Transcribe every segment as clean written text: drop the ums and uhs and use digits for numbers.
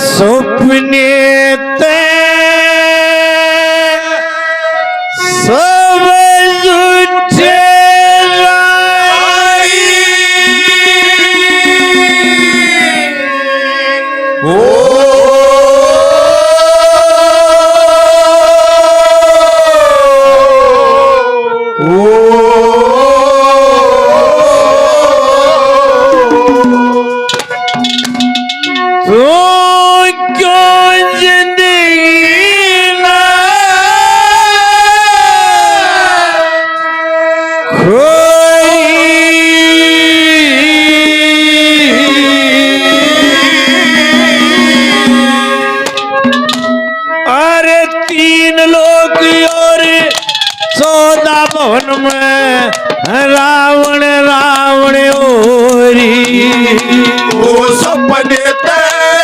सपने सब झूठे भवन में रावण रावण ओरी वो सपने ते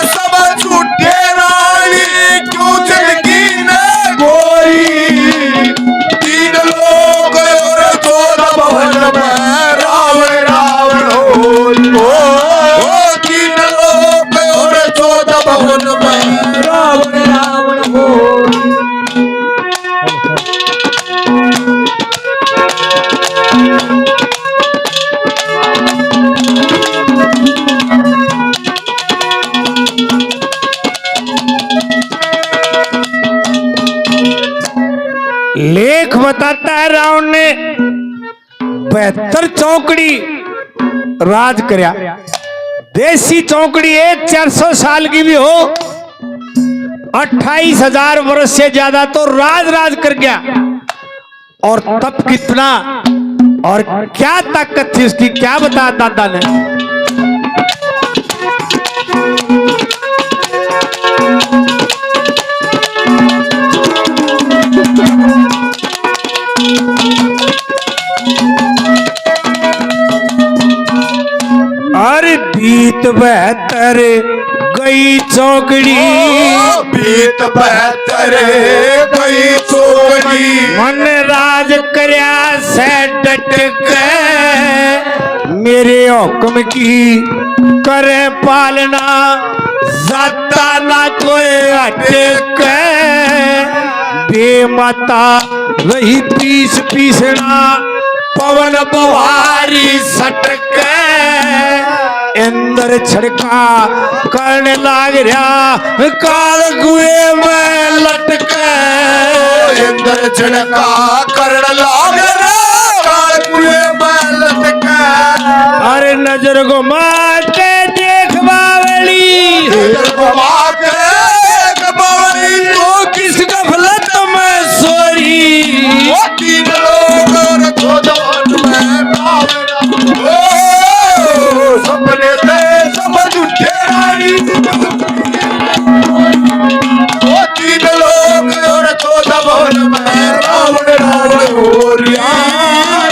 सब झूठे रानी क्यों जिंदगी न गोरी। 3 लोग और 14 भवन में रावण रावण ओरी। 3 लोग और 14 भवन में रावण रावण ओरी। लेख बताता है रावण ने 72 चौकड़ी राज करया। देसी चौकड़ी एक 400 साल की भी हो 28,000 वर्ष से ज्यादा तो राज कर गया। और तब कितना और क्या ताकत थी उसकी, क्या बताया दादा ने। अरे बीत 72 गई चौकड़ी, बीत 72 गई चौकड़ी। मन राज करया से डट के, मेरे हुक्म की करे पालना, जाता ना कोई हटक। बेमाता वही पीसना, पवन बवारी सटक। इंद्र छड़का करने लाग रहा, काल कुएं में लटक। इंद्र छड़का करने लाग रहा, काल कुएं में लटक। अरे नजर घुमा के देख बावली, नजर घुमा के देख बावली, तो किस गफलत में सोरी। 3 लोग और 14 में रावण। सपने ते सब झूठे रानी। 3 लोग और 14 भवन में रावण रावण ओरी।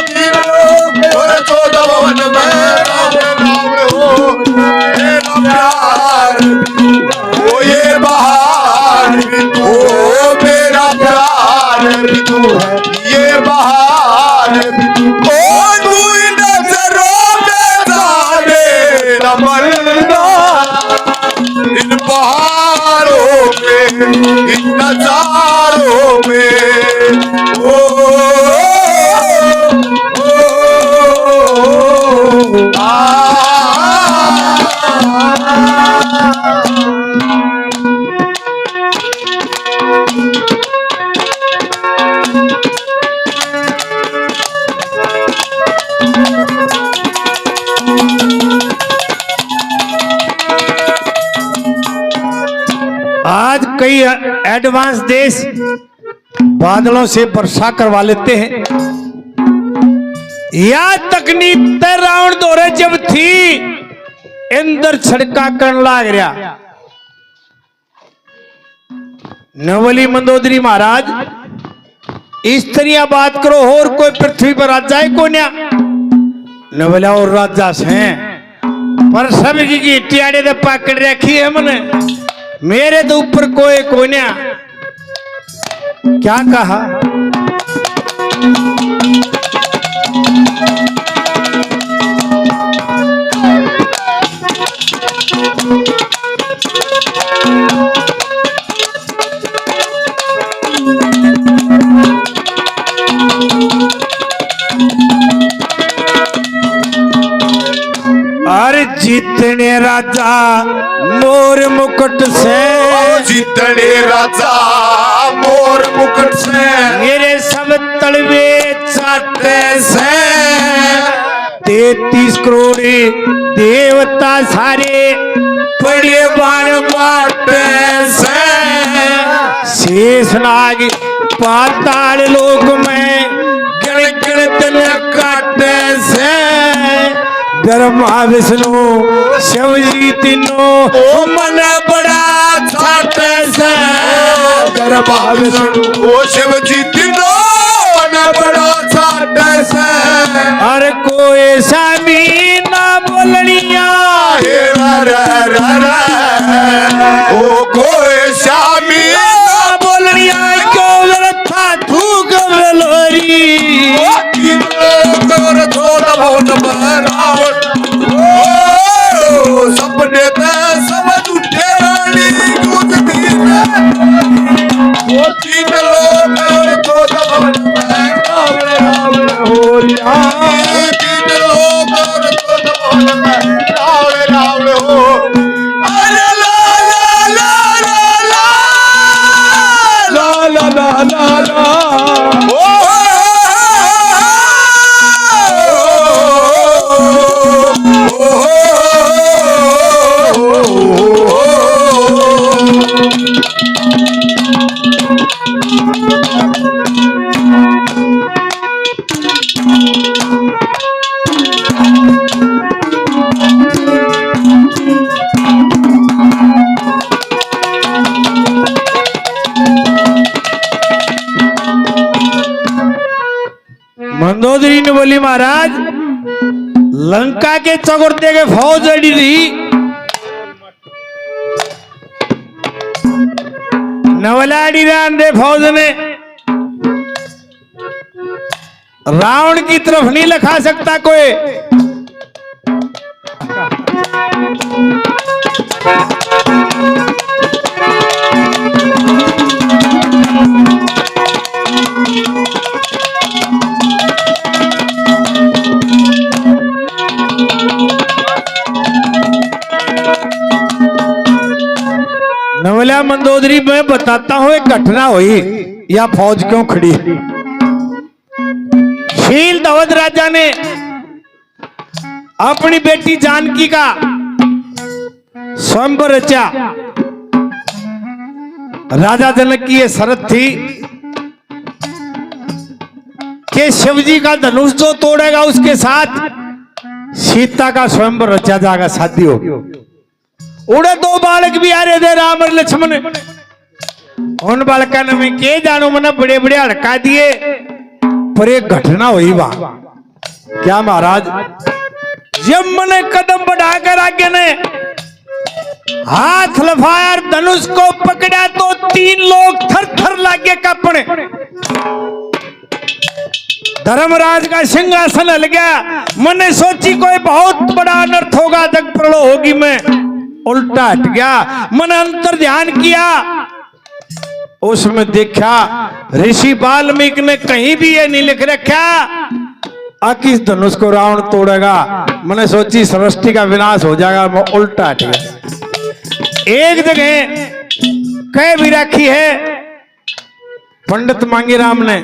3 लोग और 14 भवन में रावण रावण ओरी। मेरा प्यार ओ ये बहार भी तू, मेरा प्यार भी तू है, ये बहार भी तू। इन पहाड़ों में, इन नजारों में, आज कई एडवांस देश बादलों से वर्षा करवा लेते हैं। या तकनीक रावण दौरे जब थी, इंद्र छड़का करने लाग रहा। नवली मंदोदरी महाराज इस तरह बात करो, और कोई पृथ्वी पर राजा है को न्या। नवला और राजा हैं, पर सब की टियाड़े दे पकड़ रखी है। मैंने मेरे तो ऊपर कोई कोन्या। क्या कहा? अरे जितने राजा मोर मुकुट से, जितने राजा मोर मुकुट से, मेरे सब तलवे चाटे से, 33 करोड़ देवता सारे बड़े बाण बाटे से, शेषनाग पाताल लोक में गण गण काटे से, ब्रह्मा विष्णु शिव जी तीनों मन बड़ा छाटे से, ब्रह्मा विष्णु ओ शिव जी तीनों मन बड़ा छाटे से, अरे कोई स्वामी ना बोलनिया हे ओ कोई स्वामी ना बोलनिया क्यों व्यर्था थूक लोरी, सपने समझ उठे रानी कूदती वो 3 लोग और 14 भवन में रावण हो रिया, 3 लोग और 14 भवन में रावण हो, अरे ला ला ला ला ला ला ला ला ला मंदोदरी ने बोली महाराज लंका के चगुर्दे के फौज अड़ी रही, नवलाड़ी रान दे फौज ने रावण की तरफ नहीं लखा सकता कोई, नवला मंदोदरी में बताता हूं एक घटना हुई या फौज क्यों खड़ी। शील धवध राजा ने अपनी बेटी जानकी का स्वयंवर रचा। राजा जनक की यह शर्त थी कि शिवजी का धनुष जो तोड़ेगा उसके साथ सीता का स्वयंवर रचा जाएगा, शादी होगी। उड़े 2 बालक भी आ रहे थे राम और लक्ष्मण, उन बालका ने मैं के जानो मैंने बड़े बड़े हड़का दिए, पर एक घटना हुई वहां। क्या महाराज, जब मैंने कदम बढ़ाकर आगे ने हाथ लफाया और धनुष को पकड़ा तो 3 लोग थर थर लागे कांपने। धर्मराज का सिंहासन हल गया। मैंने सोची कोई बहुत बड़ा अनर्थ होगा, जग प्रलय होगी, मैं उल्टा हट गया। मैंने अंतर ध्यान किया, उसमें देखा ऋषि वाल्मीकि ने कहीं भी ये नहीं लिख रखा किस धनुष को रावण तोड़ेगा। मैंने सोची सृष्टि का विनाश हो जाएगा, मैं उल्टा हट गया। एक जगह कह भी रखी है पंडित मांगीराम ने,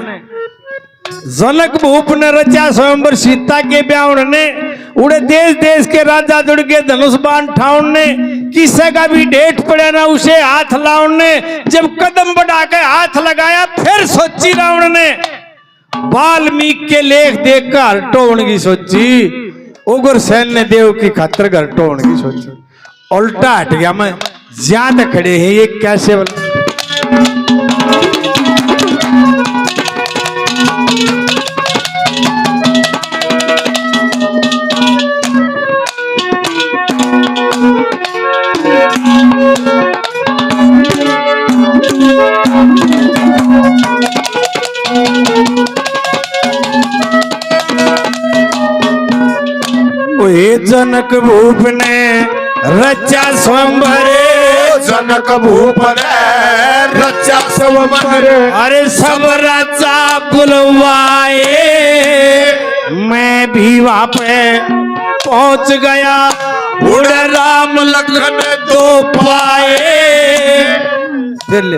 जनक भूप ने रचा स्वयंवर सीता के ब्याह ने, उड़े देश देश के राजा जुड़ के धनुष बाण ठाउन ने, किसी का भी डेट पड़े ना उसे हाथ लाउन ने। जब कदम बढ़ा के हाथ लगाया फिर सोची रावण ने, वाल्मीकि के लेख देख कर हटोण की सोची, उग्र सेन ने देव की खातर घर हटोण की सोची, उल्टा हट गया। मैं ज्यादा खड़े हैं ये कैसे हे जनक भूप ने रचा स्वयंवर, जनक भूप ने रचा स्वयंवर, अरे सब राजा बुलवाए, मैं भी वहां पे पहुंच गया, उड़ राम लखन दो पाए। फिर ले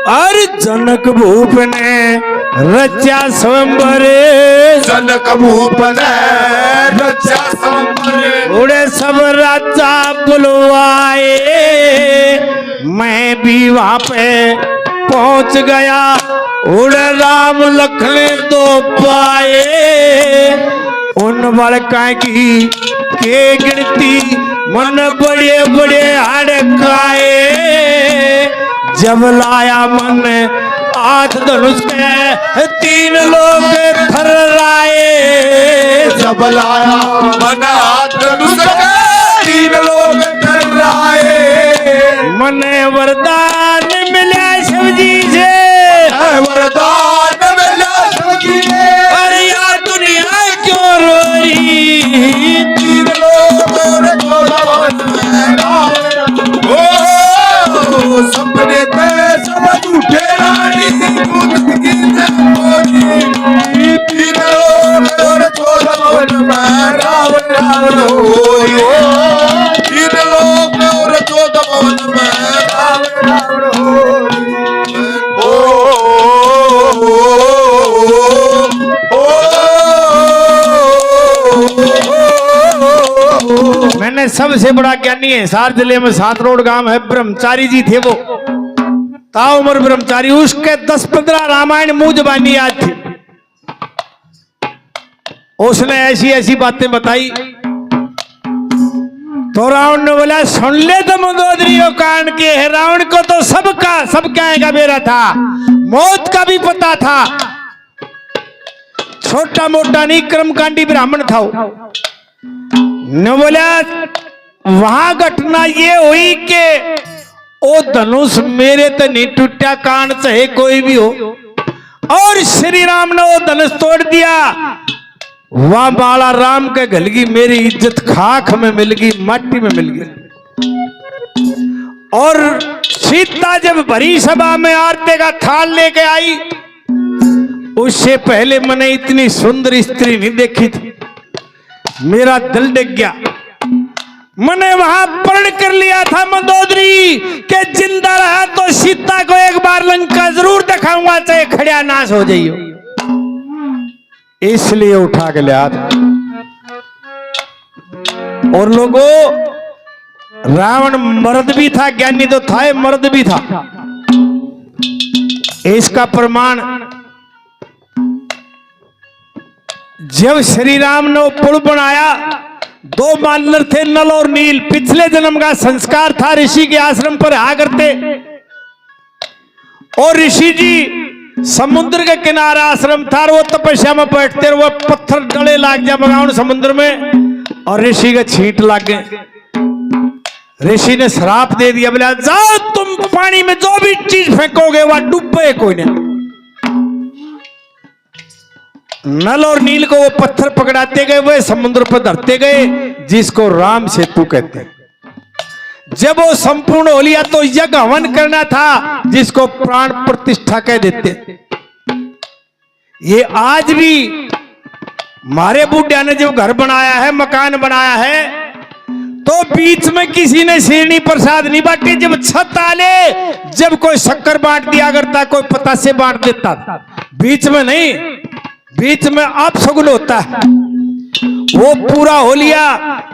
अरे जनक भूप ने रचा स्वयंवर, जनक भूप ने रचा स्वयंवर, उड़े सब राजा बुलवाए, मैं भी वहां पे पहुंच गया, उड़ राम लखन दो पाए। उन बड़का की के गिनती मन बड़े बड़े हड़काए, जब लाया मन आठ धनुष के 3 लोग थर्राए, जब लाया मन हाथ धनुष के 3 लोग थर्राए। मन वरदान मिला शिवजी से, वरदान मिला शिवजी से, अरे यार दुनिया क्यों रोई, 3 लोग और 14 वन में राम। ओ सपने ते सब झूठे रानी दूध की जमोरी, 3 लोग और 14 वन में रावण रावण होई। 3 लोग और 14 वन में रावण रावण होई। मैंने सबसे बड़ा ज्ञानी है सार जिले में 7 रोड गांव है, ब्रह्मचारी जी थे वो, ताउमर ब्रह्मचारी, उसके 10-15 रामायण मुंह जबानी याद थी। उसने ऐसी ऐसी बातें बताई तो रावण ने बोला सुन ले तो मंदोदरी कांड के है, रावण को तो सब क्या बेरा था, मौत का भी पता था, छोटा मोटा नहीं कर्मकांडी ब्राह्मण था वो। न बोला वहां घटना ये हुई कि ओ धनुष मेरे तो नहीं टूटा, कान चाहे कोई भी हो, और श्री राम ने वो धनुष तोड़ दिया, वहां बाला राम के गलगी, मेरी इज्जत खाक में मिल गई, माटी में मिल गई। और सीता जब भरी सभा में आरती का थाल लेके आई, उससे पहले मैंने इतनी सुंदर स्त्री नहीं देखी थी, मेरा दिल डिग गया। मैंने वहां प्रण कर लिया था मंदोदरी के जिंदा रहा तो सीता को एक बार लंका जरूर दिखाऊंगा, चाहे खड़िया नाश हो जाइयो, इसलिए उठा के लिया था। और लोगों, रावण मर्द भी था, ज्ञानी तो था, मर्द भी था। इसका प्रमाण जब श्री राम ने वो पुल बनाया, 2 बानर थे, नल और नील, पिछले जन्म का संस्कार था, ऋषि के आश्रम पर आ करते, और ऋषि जी समुद्र के किनारे आश्रम था, वो तपस्या में बैठते, वो पत्थर डले लाग जा बगाउन समुद्र में, और ऋषि का छींट लग गए। ऋषि ने श्राप दे दिया, बोला जाओ तुम पानी में जो भी चीज फेंकोगे वह डूबे कोई नहीं। नल और नील को वो पत्थर पकड़ाते गए, वे समुद्र पर धरते गए, जिसको राम सेतु कहते हैं। जब वो संपूर्ण हो लिया तो यज्ञ हवन करना था, जिसको प्राण प्रतिष्ठा कह देते। ये आज भी हमारे बुढ़िया ने जब घर बनाया है, मकान बनाया है, तो बीच में किसी ने शेरनी प्रसाद नहीं बांटे। जब छत आले, जब कोई शक्कर बांट दिया करता, कोई पतासे बांट देता, बीच में नहीं, बीच में अपशगुन होता है। वो पूरा हो लिया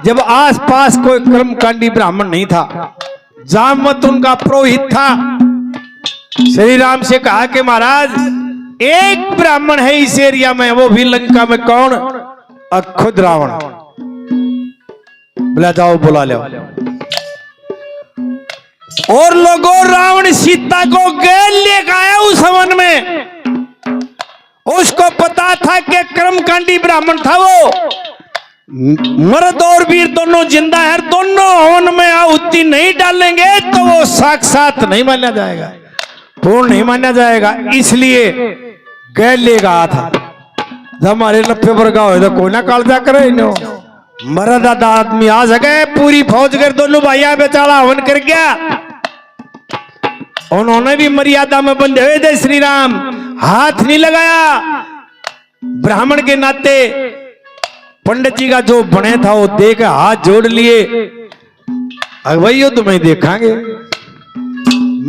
जब आसपास कोई कर्मकांडी ब्राह्मण नहीं था, जामवंत उनका पुरोहित था। श्री राम से कहा कि महाराज एक ब्राह्मण है इस एरिया में, वो भी लंका में, कौन? खुद रावण। बोला जाओ बुला ले। और लोगों, रावण सीता को गेल लेकर आया उस हवन में, उसको कहा था कि कर्मकांडी ब्राह्मण था वो, मर्द और वीर दोनों जिंदा है, दोनों हवन में आहुति नहीं डालेंगे तो वो साक्षात नहीं माना जाएगा, पूर्ण नहीं माना जाएगा। इसलिए गैर लेगा था जब हमारे 90 पर गाँव तो कोई ना कालजा करे इन्हों मर्द आदमी आ सके, पूरी फौज कर दोनों भाइया बेचारा हवन कर गया। उन्होंने भी मर्यादा में बंधे हुए थे, श्री राम हाथ नहीं लगाया। ब्राह्मण के नाते पंडित जी का जो बने था वो देख हाथ जोड़ लिए, भाई तुम्हें देखांगे,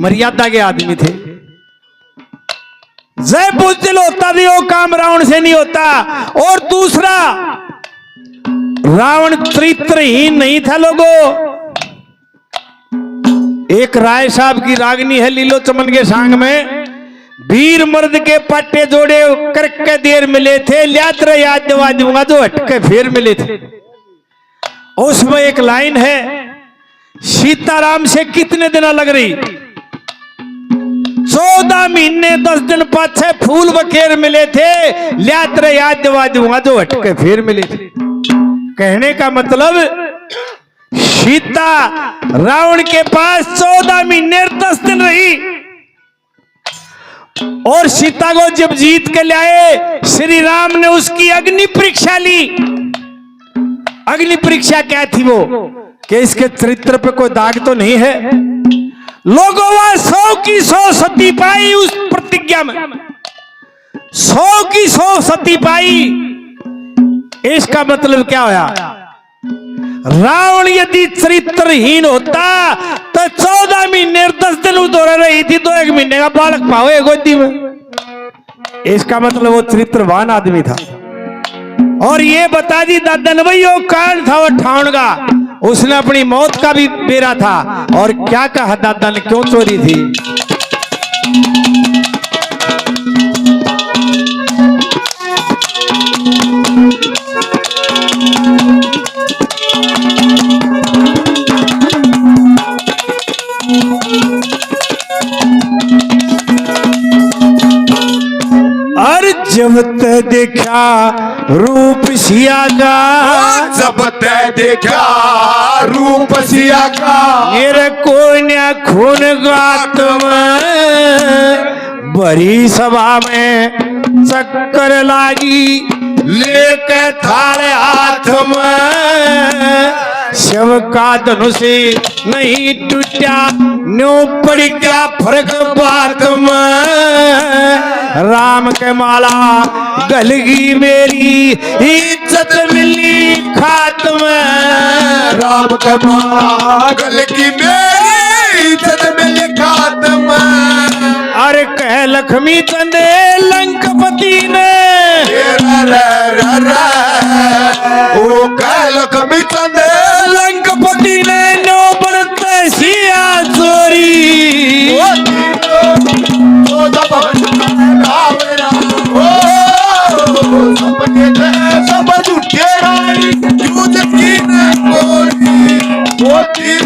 मर्यादा के आदमी थे। जय बुजदिल होता भी वो काम रावण से नहीं होता। और दूसरा, रावण चरित्रहीन नहीं था लोगों। एक राय साहब की रागनी है लीलो चमन के सांग में, वीर मर्द के पट्टे जोड़े करके देर मिले थे, यात्रा याद दिवा दूंगा जो हटके फिर मिले थे। उसमें एक लाइन है, सीताराम से कितने दिन लग रही, 14 महीने 10 दिन पाछे फूल बखेर मिले थे, यात्रा याद दिवा दूंगा जो हटके फिर मिले थे। कहने का मतलब सीता रावण के पास 14 महीने 10 दिन रही, और सीता को जब जीत के लाए श्री राम ने उसकी अग्नि परीक्षा ली। अग्नि परीक्षा क्या थी वो, कि इसके चरित्र पे कोई दाग तो नहीं है। लोगों वह 100 की 100 सती पाई उस प्रतिज्ञा में, 100 की 100 सती पाई। इसका मतलब क्या होया, रावण यदि चरित्रहीन होता तो 14 महीने 10 दिन उधर रही थी, तो 1 महीने का बालक पावे गोदी में। इसका मतलब वो चरित्रवान आदमी था। और ये बता दी दादा ने भाई वो कांड था वो ठाउन का, उसने अपनी मौत का भी बेरा था। और क्या कहा दादा ने, क्यों चोरी थी। जब ते देखा रूप सिया का, जब ते देखा रूप सिया का, मेरे कोन्या खून गात में बड़ी सभा में चक्कर लागी, लेके थारे हाथ में शिव का धनुष नहीं टूटा, न्यू पड़ क्या फर्क बात में। राम के माला गलगी मेरी इज्जत मिली खात्म, राम के माला गलगी मेरी इज्जत मिली खात्म। अरे कह लक्ष्मी चंदे लंकपति ने, ओ कह लक्ष्मी चंदे लंकपति ने नो बढ़ते सिया चोरी। सब झूठे रानी यूं यकीन कोरी, वो तीर